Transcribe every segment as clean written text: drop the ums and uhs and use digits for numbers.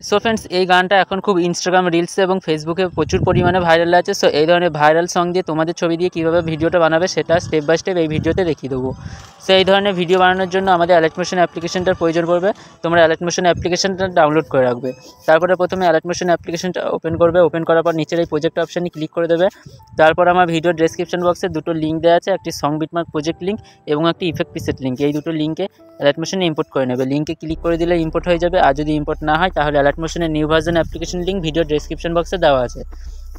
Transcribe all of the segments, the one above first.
So friends, এই গানটা এখন খুব ইনস্টাগ্রাম রিলসে এবং ফেসবুকে প্রচুর পরিমাণে ভাইরাল আছে। সো এই ধরনের ভাইরাল সং দিয়ে তোমাদের ছবি দিয়ে কীভাবে ভিডিওটা বানাবে সেটা স্টেপ বাই স্টেপ এই ভিডিওতে দেখিয়ে দেবো। সো এই ধরনের ভিডিও বানানোর জন্য আমাদের অ্যালার্ট মোশন অ্যাপ্লিকেশনটার প্রয়োজন পড়বে। তোমরা অ্যালার্ট মোশন অ্যাপ্লিকেশনটা ডাউনলোড করে রাখবে। তারপরে প্রথমে অ্যালার্ট মোশন অ্যাপ্লিকেশনটা ওপেন করবে। ওপেন করার পর নিচের এই প্রজেক্ট অপশানে ক্লিক করে দেবে। তারপর আমার ভিডিও ডেসক্রিপশন বক্সে দুটো লিঙ্ক দেওয়া আছে, একটি সং বিটমার্ক প্রজেক্ট লিঙ্ক এবং একটি ইফেক্ট প্রিসেট লিঙ্ক। এই দুটো লিঙ্কে অ্যালার্ট মোশনে ইম্পোর্ট করে নেবে। লিঙ্কে ক্লিক করে দিলে ইম্পোর্ট হয়ে যাবে। আর যদি ইম্পোর্ট না হয় তাহলে অ্যালার্ট মোশনের new version application link video description বক্সে দেওয়া আছে।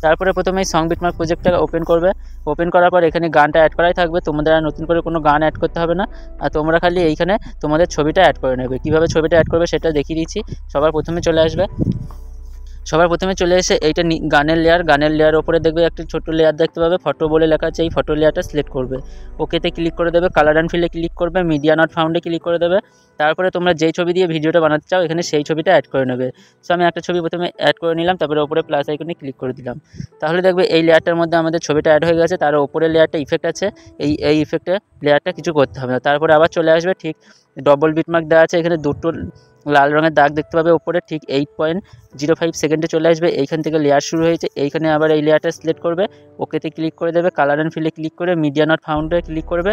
তারপরে প্রথমে এই সং বিটমার্ক প্রজেক্টটা ওপেন করবে। ওপেন করার পর এখানে গানটা অ্যাড করাই থাকবে, তোমাদের আর নতুন করে কোনো গান অ্যাড করতে হবে না। আর তোমরা খালি এইখানে তোমাদের ছবিটা অ্যাড করে নেবে। কীভাবে ছবিটা অ্যাড করবে সেটা দেখিয়ে দিচ্ছি। সবার প্রথমে চলে এসে এইটা গানের লেয়ার ওপরে দেখবে একটা ছোটো লেয়ার দেখতে পাবে, ফটো বলে লেখা আছে। এই ফটো লেয়ারটা সিলেক্ট করবে, ওকেতে ক্লিক করে দেবে। কালার অ্যান্ড ফিলে ক্লিক করবে, মিডিয়া নট ফাউন্ডে ক্লিক করে দেবে। তারপরে তোমরা যেই ছবি দিয়ে ভিডিওটা বানাতে চাও এখানে সেই ছবিটা অ্যাড করে নেবে। সো আমি একটা ছবি প্রথমে অ্যাড করে নিলাম, তারপরে ওপরে প্লাস আইকনে ক্লিক করে দিলাম। তাহলে দেখবে এই লেয়ারটার মধ্যে আমাদের ছবিটা অ্যাড হয়ে গেছে। তার ওপরে লেয়ারটা ইফেক্ট আছে, এই ইফেক্টে লেয়ারটা কিছু করতে হবে না। তারপরে আবার চলে আসবে, ঠিক ডবল বিটমার্ক দেওয়া আছে, এখানে দুটো লাল রঙের দাগ দেখতে পাবে ওপরে, ঠিক 8.05 সেকেন্ডে চলে আসবে। এইখান থেকে লেয়ার শুরু হয়েছে, এইখানে আবার এই লেয়ারটা সিলেক্ট করবে, ওকেতে ক্লিক করে দেবে। কালার অ্যান্ড ফিলে ক্লিক করে মিডিয়া নট ফাউন্ডে ক্লিক করবে।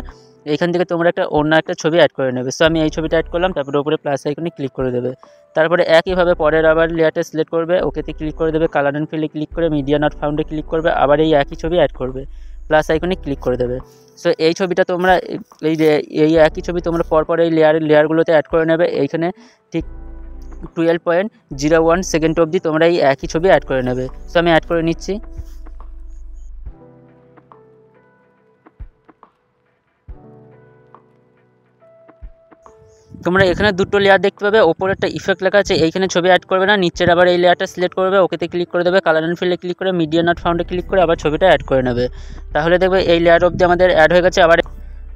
এইখান থেকে তোমরা অন্য একটা ছবি অ্যাড করে নেবে। সো আমি এই ছবিটা অ্যাড করলাম, তারপরে ওপরে প্লাস আইকনে ক্লিক করে দেবে। তারপরে একইভাবে পরের আবার লেয়ারটা সিলেক্ট করবে, ওকেতে ক্লিক করে দেবে। কালার অ্যান্ড ফিলে ক্লিক করে মিডিয়া নট ফাউন্ডে ক্লিক করবে, আবার এই একই ছবি অ্যাড করবে, প্লাস আইকনে ক্লিক করে দেবে। সো এই ছবিটা তোমরা এই একই ছবি তোমরা পরপর এই লেয়ারগুলোতে অ্যাড করে নেবে। এইখানে ঠিক 12.01 সেকেন্ড অবধি তোমরা এই একই ছবি অ্যাড করে নেবে। সো আমি অ্যাড করে নিচ্ছি। তোমরা এখানে দুটো লেয়ার দেখতে পাবে, ওপরে একটা ইফেক্ট লেখা আছে, এইখানে ছবি অ্যাড করবে না, নিচের আবার এই লেয়ারটা সিলেক্ট করবে, ওকেতে ক্লিক করে দেবে। কালার অ্যান্ড ফিলে ক্লিক করে মিডিয়া নট ফাউন্ডে ক্লিক করে আবার ছবিটা অ্যাড করে নেবে। তাহলে দেখবে এই লেয়ার অবধি আমাদের অ্যাড হয়ে গেছে। আবার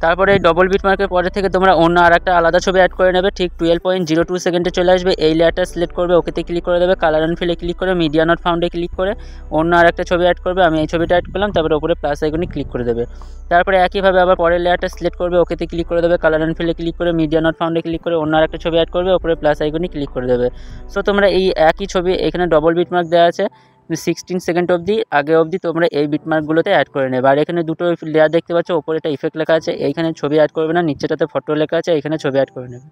তারপরে এই ডবল বিটমার্কের পরে থেকে তোমরা অন্য আর একটা আলাদা ছবি অ্যাড করে নেবে। ঠিক 12.02 সেকেন্ডে চলে আসবে। এই লেয়ারটা সিলেক্ট করবে, ওকেতে ক্লিক করে দেবে। কালার অ্যান্ড ফিলে ক্লিক করে মিডিয়া নট ফাউন্ডে ক্লিক করে অন্য আর একটা ছবি অ্যাড করবে। আমি এই ছবিটা অ্যাড করলাম, তারপরে ওপরে প্লাস আইকনে ক্লিক করে দেবে। তারপরে একইভাবে আবার পরের লেয়ারটা সিলেক্ট করবে, ওকেতে ক্লিক করে দেবে। কালার অ্যান্ড ফিলে ক্লিক করে মিডিয়া নট ফাউন্ডে ক্লিক করে অন্য আর একটা ছবি অ্যাড করবে, ওপরে প্লাস আইকনে ক্লিক করে দেবে। সো তোমরা এই একই ছবি, এখানে ডবল বিটমার্ক দেওয়া আছে 16 সেকেন্ড অবধি, আগে অবধি তোমরা এই বিটমার্কগুলোতে অ্যাড করে নেবে। আর এখানে দুটো লেয়ার দেখতে পাচ্ছ, ওপরে একটা ইফেক্ট লেখা আছে, এইখানে ছবি অ্যাড করবে না, নিচেটাতে ফটো লেখা আছে, এইখানে ছবি অ্যাড করে নেবে।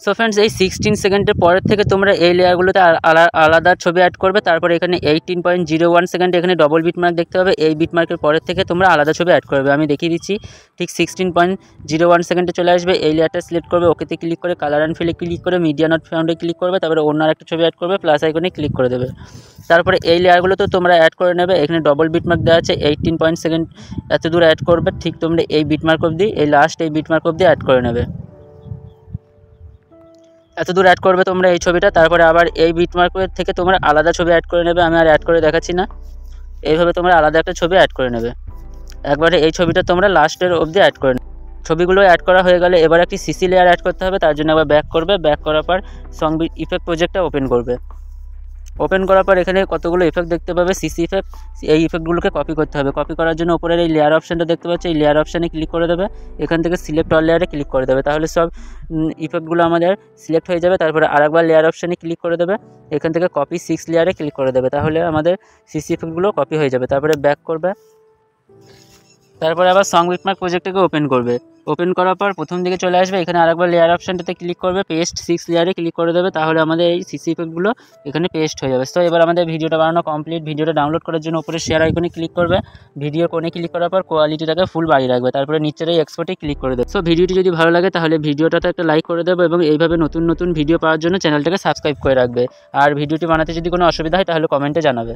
সো ফ্রেন্ডস, এই 16 সেকেন্ডের পরের থেকে তোমরা এই লেয়ারগুলোতে আলাদা ছবি অ্যাড করবে। তারপরে এখানে 18.01 সেকেন্ডে এখানে ডবল বিটমার্ক দেখতে হবে, এই বিটমার্কের পরের থেকে তোমরা আলাদা ছবি অ্যাড করবে। আমি দেখিয়ে দিচ্ছি। ঠিক 16.01 সেকেন্ডে চলে আসবে। এই লেয়ারটা সিলেক্ট করবে, ওকেতে ক্লিক করে কালার অ্যান্ড ফিলে ক্লিক করে মিডিয়া নট ফাউন্ডে ক্লিক করবে, তারপরে অন্য একটা ছবি অ্যাড করবে, প্লাস আইকনে ক্লিক করে দেবে। তারপরে এই লেয়ারগুলো তো তোমরা অ্যাড করে নেবে। এখানে ডবল বিটমার্ক দেওয়া আছে, 18 সেকেন্ড এত দূর অ্যাড করবে। ঠিক তোমরা এই বিটমার্ক অবধি, এই লাস্ট এই বিটমার্ক অবধি অ্যাড করে নেবে। এত দূর অ্যাড করবে তোমরা এই ছবিটা। তারপরে আবার এই বিটমার্কের থেকে তোমরা আলাদা ছবি অ্যাড করে নেবে। আমি আর অ্যাড করে দেখাচ্ছি না। এইভাবে তোমরা আলাদা একটা ছবি অ্যাড করে নেবে। একবারে এই ছবিটা তোমরা লাস্টের অবধি অ্যাড করে নেবে। ছবিগুলো অ্যাড করা হয়ে গেলে এবার একটি সিসি লেয়ার অ্যাড করতে হবে। তার জন্য আবার ব্যাক করবে। ব্যাক করার পর সং ইফেক্ট প্রজেক্টটা ওপেন করবে। ওপেন করার পর এখানে কতগুলো ইফেক্ট দেখতে পাবে, সিসি ইফেক্ট। এই ইফেক্টগুলোকে কপি করতে হবে। কপি করার জন্য উপরের এই লেয়ার অপশানটা দেখতে পাচ্ছি, এই লেয়ার অপশানে ক্লিক করে দেবে। এখান থেকে সিলেক্ট অল লেয়ারে ক্লিক করে দেবে। তাহলে সব ইফেক্টগুলো আমাদের সিলেক্ট হয়ে যাবে। তারপরে আরেকবার লেয়ার অপশানে ক্লিক করে দেবে। এখান থেকে কপি 6 লেয়ারে ক্লিক করে দেবে। তাহলে আমাদের সিসি ইফেক্টগুলো কপি হয়ে যাবে। তারপরে ব্যাক করবে। তারপরে আবার সং বিটমার্ক প্রজেক্টটাকে ওপেন করবে। ওপেন করার পর প্রথম দিকে চলে আসবে, এখানে আরেকবার লেয়ার অপশানটাতে ক্লিক করবে, পেস্ট 6 লেয়ারে ক্লিক করে দেবে। তাহলে আমাদের এই সিসি ইফেক্টগুলো এখানে পেস্ট হয়ে যাবে। তো এবার আমাদের ভিডিওটা বানানো কমপ্লিট। ভিডিওটা ডাউনলোড করার জন্য উপরে শেয়ার আইকনে ক্লিক করবে। ভিডিও কোণে ক্লিক করার পর কোয়ালিটিটাকে ফুল বাড়িয়ে রাখবে। তারপরে নিচের এই এক্সপোর্টে ক্লিক করে দেবে। সো ভিডিওটি যদি ভালো লাগে তাহলে ভিডিওটাতে একটা লাইক করে দেবে এবং এইভাবে নতুন নতুন ভিডিও পাওয়ার জন্য চ্যানেলটাকে সাবস্ক্রাইব করে রাখবে। আর ভিডিওটি বানাতে যদি কোনো অসুবিধা হয় তাহলে কমেন্টে জানাবে।